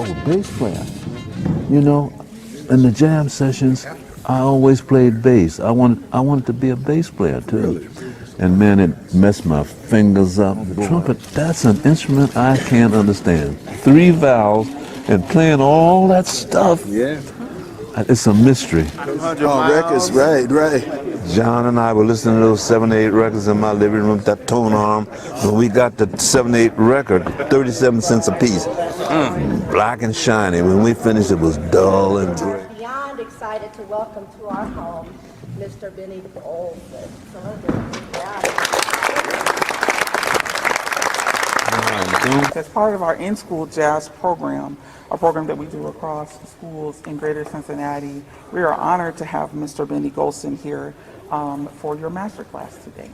Oh, bass player. You know, in the jam sessions, I always played bass. I wanted to be a bass player too. And man, it messed my fingers up. The trumpet, that's an instrument I can't understand. 3 valves and playing all that stuff. Yeah. It's a mystery. Oh, records, right. John and I were listening to those 7/8 records in my living room, that tone arm. When we got the 7/8 record, 37 cents a piece. Black and shiny. When we finished, it was dull and gray. Beyond excited to welcome to our home Mr. Benny Golson. As part of our in-school jazz program, a program that we do across schools in Greater Cincinnati, we are honored to have Mr. Benny Golson here for your master class today.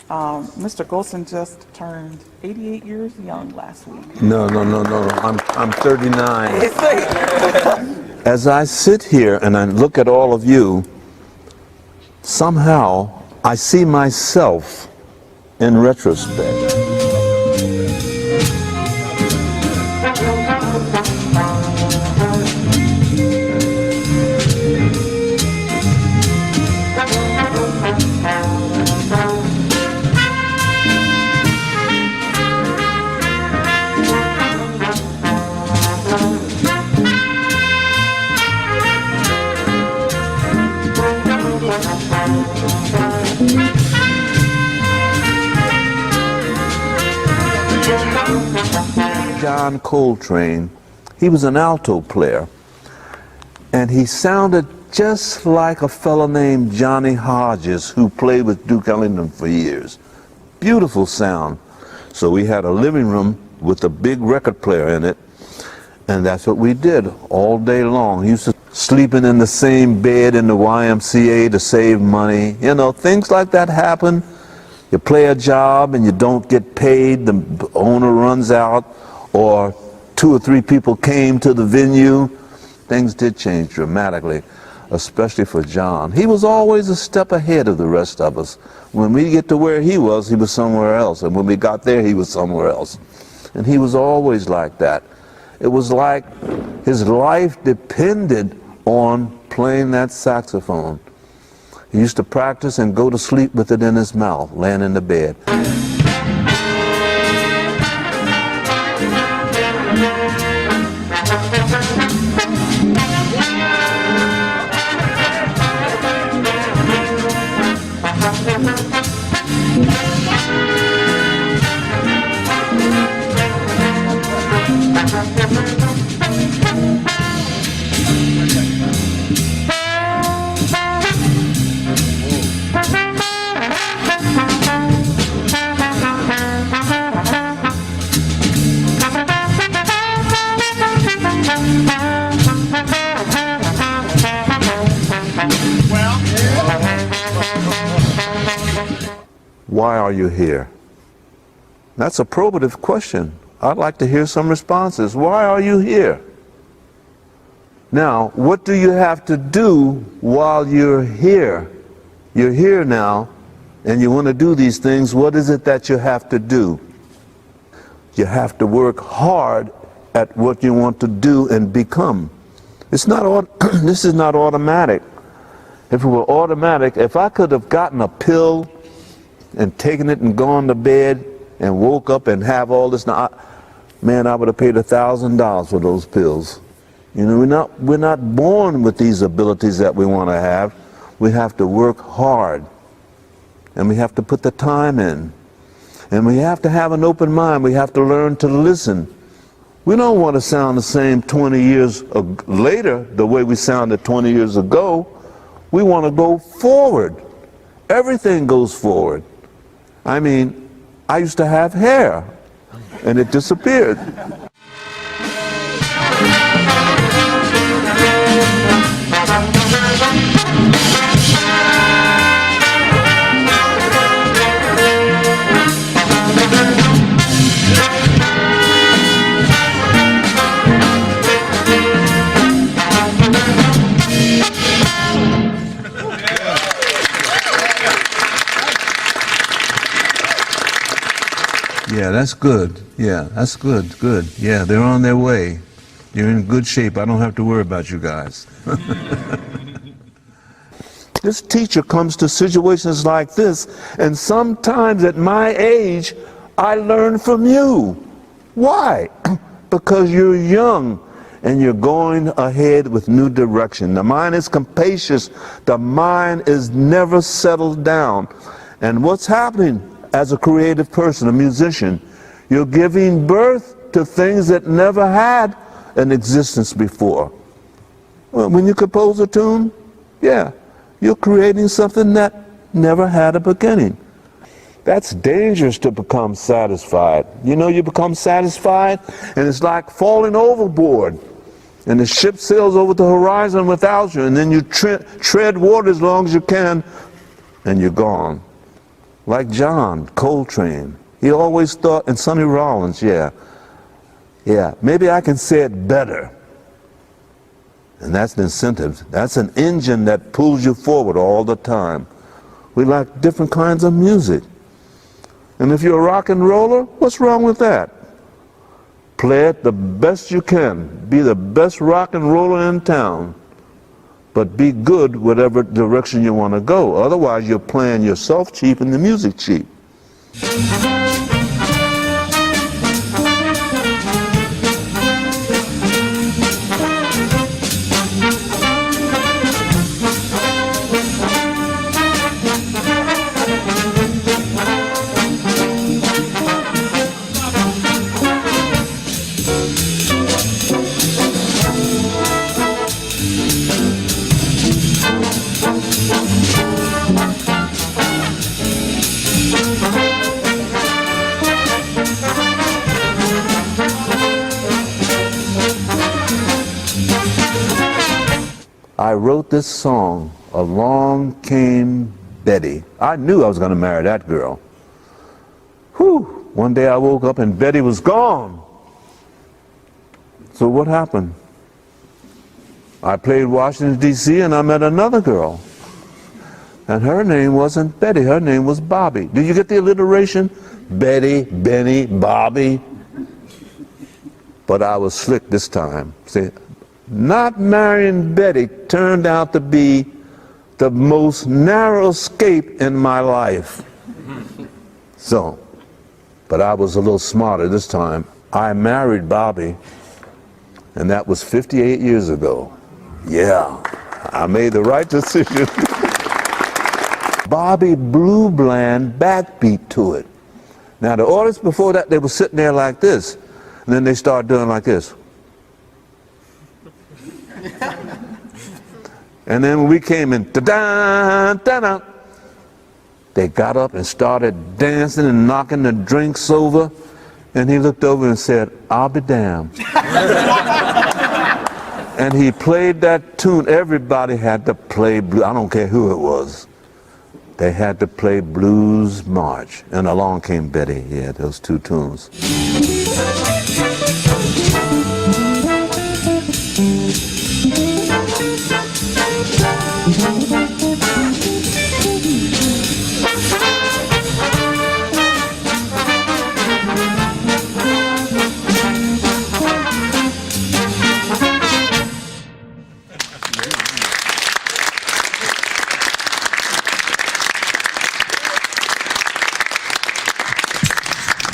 Mr. Golson just turned 88 years young last week. No. I'm 39. As I sit here and I look at all of you, somehow I see myself in retrospect. John Coltrane, he was an alto player, and he sounded just like a fellow named Johnny Hodges who played with Duke Ellington for years. Beautiful sound. So we had a living room with a big record player in it, and that's what we did all day long. He used to sleeping in the same bed in the YMCA to save money. You know, things like that happen. You play a job and you don't get paid, the owner runs out, or 2 or 3 people came to the venue. Things did change dramatically, especially for John. He was always a step ahead of the rest of us. When we get to where he was somewhere else. And when we got there, he was somewhere else. And he was always like that. It was like his life depended on playing that saxophone. He used to practice and go to sleep with it in his mouth, laying in the bed. Why are you here? That's a probative question. I'd like to hear some responses. Why are you here? Now, what do you have to do while you're here? You're here now, and you want to do these things. What is it that you have to do? You have to work hard at what you want to do and become. It's not. This is not automatic. If it were automatic, if I could have gotten a pill and taken it and gone to bed and woke up and have all this, now man, I would have paid $1,000 for those pills. You know, we're not born with these abilities that we want to have. We have to work hard, and we have to put the time in, and we have to have an open mind. We have to learn to listen. We don't want to sound the same 20 years later the way we sounded 20 years ago. We want to go forward. Everything goes forward. I mean, I used to have hair, and it disappeared. Yeah, that's good. Yeah, that's good, good. Yeah, they're on their way. You're in good shape. I don't have to worry about you guys. This teacher comes to situations like this, and sometimes at my age, I learn from you. Why? Because you're young and you're going ahead with new direction. The mind is capacious. The mind is never settled down. And what's happening as a creative person, a musician, you're giving birth to things that never had an existence before. Well, when you compose a tune, yeah, you're creating something that never had a beginning. That's dangerous to become satisfied. You know, you become satisfied and it's like falling overboard, and the ship sails over the horizon without you, and then you tread water as long as you can and you're gone. Like John Coltrane, he always thought, and Sonny Rollins, yeah, maybe I can say it better. And that's the incentive. That's an engine that pulls you forward all the time. We like different kinds of music. And if you're a rock and roller, what's wrong with that? Play it the best you can. Be the best rock and roller in town. But be good whatever direction you want to go. Otherwise, you're playing yourself cheap and the music cheap. I wrote this song, Along Came Betty. I knew I was going to marry that girl. Whew! One day I woke up and Betty was gone. So what happened? I played Washington, D.C. and I met another girl. And her name wasn't Betty, her name was Bobby. Do you get the alliteration? Betty, Benny, Bobby. But I was slick this time. See? Not marrying Betty turned out to be the most narrow escape in my life. So, but I was a little smarter this time. I married Bobby, and that was 58 years ago. Yeah, I made the right decision. Bobby Blue Bland backbeat to it. Now the artists before that, they were sitting there like this, and then they started doing like this. And then when we came in, da-da, da-da, they got up and started dancing and knocking the drinks over. And he looked over and said, I'll be damned. And he played that tune. Everybody had to play blues. I don't care who it was. They had to play Blues March. And Along Came Betty. Yeah, those two tunes.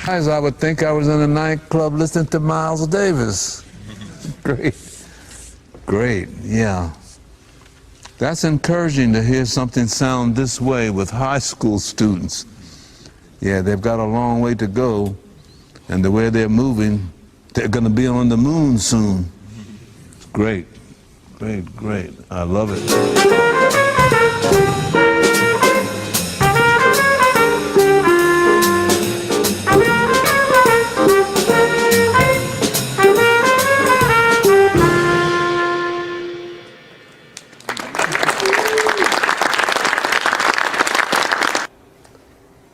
I would think I was in a nightclub listening to Miles Davis. Great. Great, yeah. That's encouraging to hear something sound this way with high school students. Yeah, they've got a long way to go, and the way they're moving, they're going to be on the moon soon. It's great, great, great. I love it.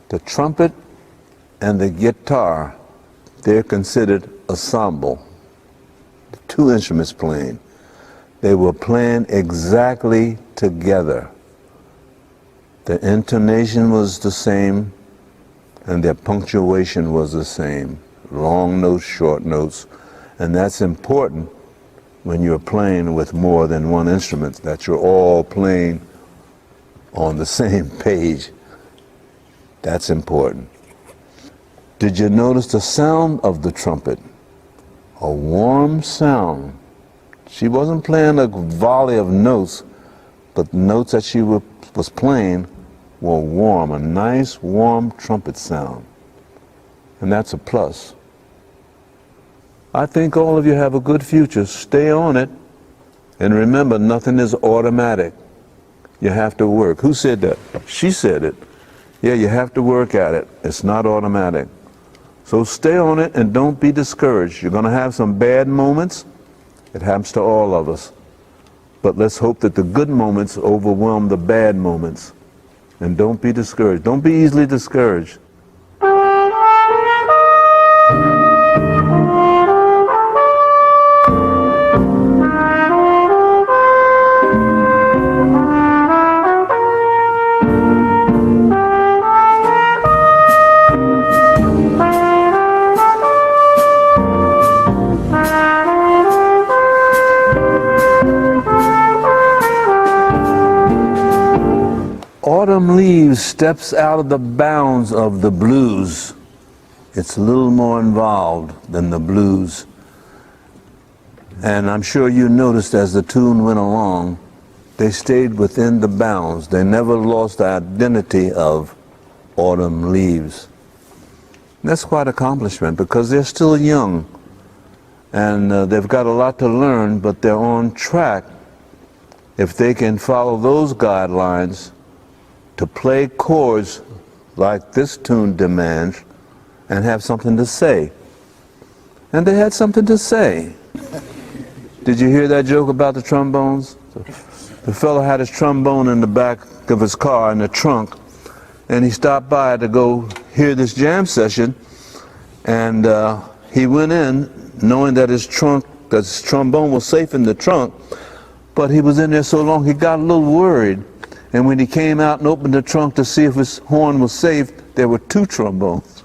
The trumpet and the guitar, they're considered ensemble. Two instruments playing. They were playing exactly together. The intonation was the same and their punctuation was the same. Long notes, short notes, and that's important when you're playing with more than one instrument, that you're all playing on the same page. That's important. Did you notice the sound of the trumpet? A warm sound. She wasn't playing a volley of notes, but the notes that she was playing were warm, a nice warm trumpet sound. And that's a plus. I think all of you have a good future. Stay on it. And remember, nothing is automatic. You have to work. Who said that? She said it. Yeah, you have to work at it. It's not automatic. So stay on it and don't be discouraged. You're going to have some bad moments. It happens to all of us. But let's hope that the good moments overwhelm the bad moments. And don't be discouraged. Don't be easily discouraged. Autumn Leaves steps out of the bounds of the blues. It's a little more involved than the blues. And I'm sure you noticed as the tune went along, they stayed within the bounds. They never lost the identity of Autumn Leaves. And that's quite an accomplishment because they're still young and they've got a lot to learn, but they're on track if they can follow those guidelines to play chords like this tune demands and have something to say. And they had something to say. Did you hear that joke about the trombones? The fellow had his trombone in the back of his car in the trunk, and he stopped by to go hear this jam session, and he went in knowing that his trombone was safe in the trunk, but he was in there so long he got a little worried. And when he came out and opened the trunk to see if his horn was safe, there were two trombones.